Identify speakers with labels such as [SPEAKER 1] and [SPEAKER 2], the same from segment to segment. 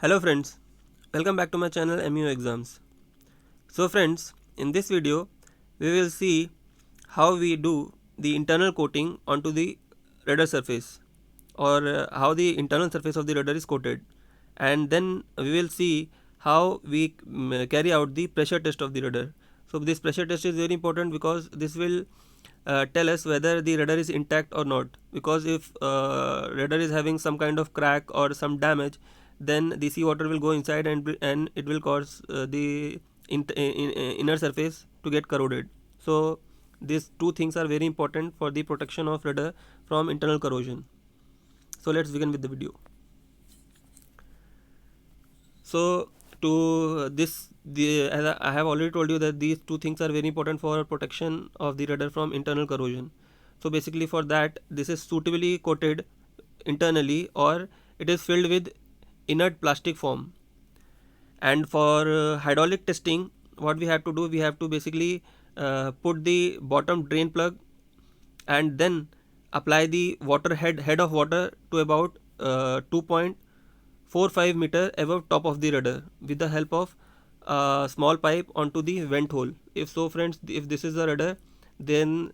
[SPEAKER 1] Hello friends, welcome back to my channel MU Exams. So friends, in this video we will see how we do the internal coating onto the rudder surface, or how the internal surface of the rudder is coated, and then we will see how we carry out the pressure test of the rudder. So this pressure test is very important because this will tell us whether the rudder is intact or not, because if rudder is having some kind of crack or some damage, then the seawater will go inside and it will cause the inner surface to get corroded. So these two things are very important for the protection of rudder from internal corrosion. So let's begin with the video. So to this, as I have already told you that these two things are very important for protection of the rudder from internal corrosion. So basically for that, this is suitably coated internally, or it is filled with inert plastic foam. And for hydraulic testing, what we have to do, we have to basically put the bottom drain plug and then apply the water head of water to about 2.45 meter above top of the rudder with the help of a small pipe onto the vent hole. If so friends, if this is the rudder, then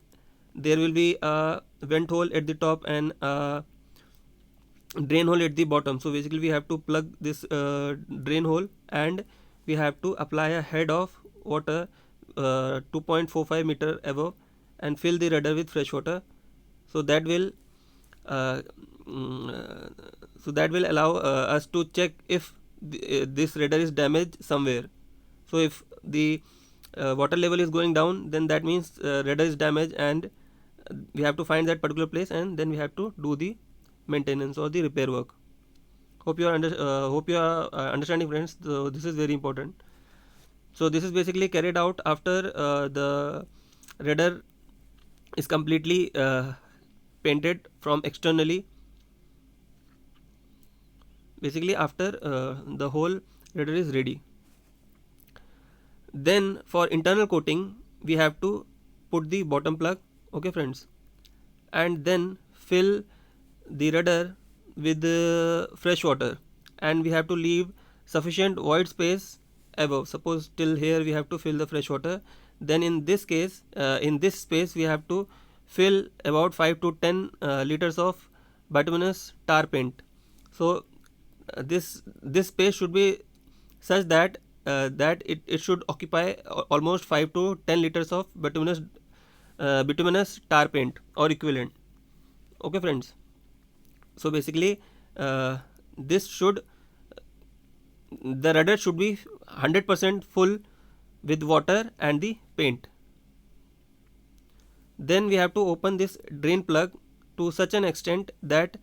[SPEAKER 1] there will be a vent hole at the top and a drain hole at the bottom. So basically we have to plug this drain hole and we have to apply a head of water 2.45 meter above and fill the rudder with fresh water. So that will uh, allow us to check if this rudder is damaged somewhere. So if the water level is going down, then that means rudder is damaged, and we have to find that particular place and then we have to do the maintenance or the repair work. Hope you are understanding friends. So this is very important. So this is basically carried out after the rudder is completely painted from externally, basically after the whole rudder is ready. Then for internal coating we have to put the bottom plug, okay friends, and then fill the rudder with fresh water, and we have to leave sufficient void space above. Suppose till here we have to fill the fresh water, then in this case, in this space we have to fill about 5 to 10 liters of bituminous tar paint. So this space should be such that it should occupy almost 5 to 10 liters of bituminous tar paint or equivalent. Okay friends, so basically this should the rudder should be 100% full with water and the paint. Then we have to open this drain plug to such an extent that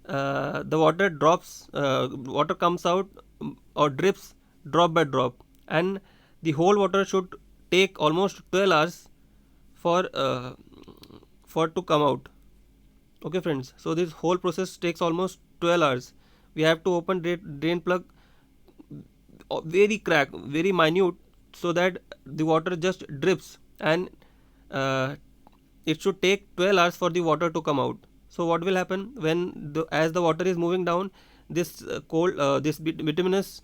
[SPEAKER 1] the water comes out or drips drop by drop, and the whole water should take almost 12 hours for to come out. Okay friends, so this whole process takes almost 12 hours. We have to open drain plug very minute, so that the water just drips, and it should take 12 hours for the water to come out. So what will happen when as the water is moving down, this this bituminous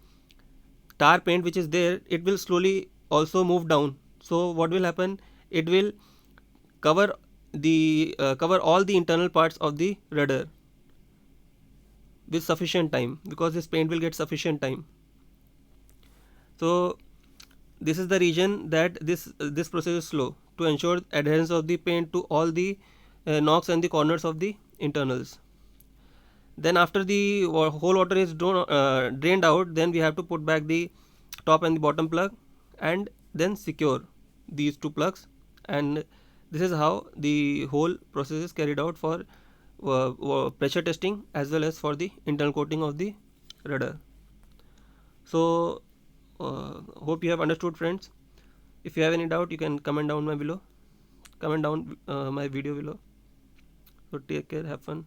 [SPEAKER 1] tar paint which is there, it will slowly also move down. So what will happen, it will cover cover all the internal parts of the rudder with sufficient time, because this paint will get sufficient time. So this is the reason that this process is slow, to ensure adherence of the paint to all the knocks and the corners of the internals. Then after the whole water is drained out, then we have to put back the top and the bottom plug and then secure these two plugs, and this is how the whole process is carried out for pressure testing as well as for the internal coating of the rudder. So hope you have understood friends. If you have any doubt, you can comment down my video below. So take care, have fun.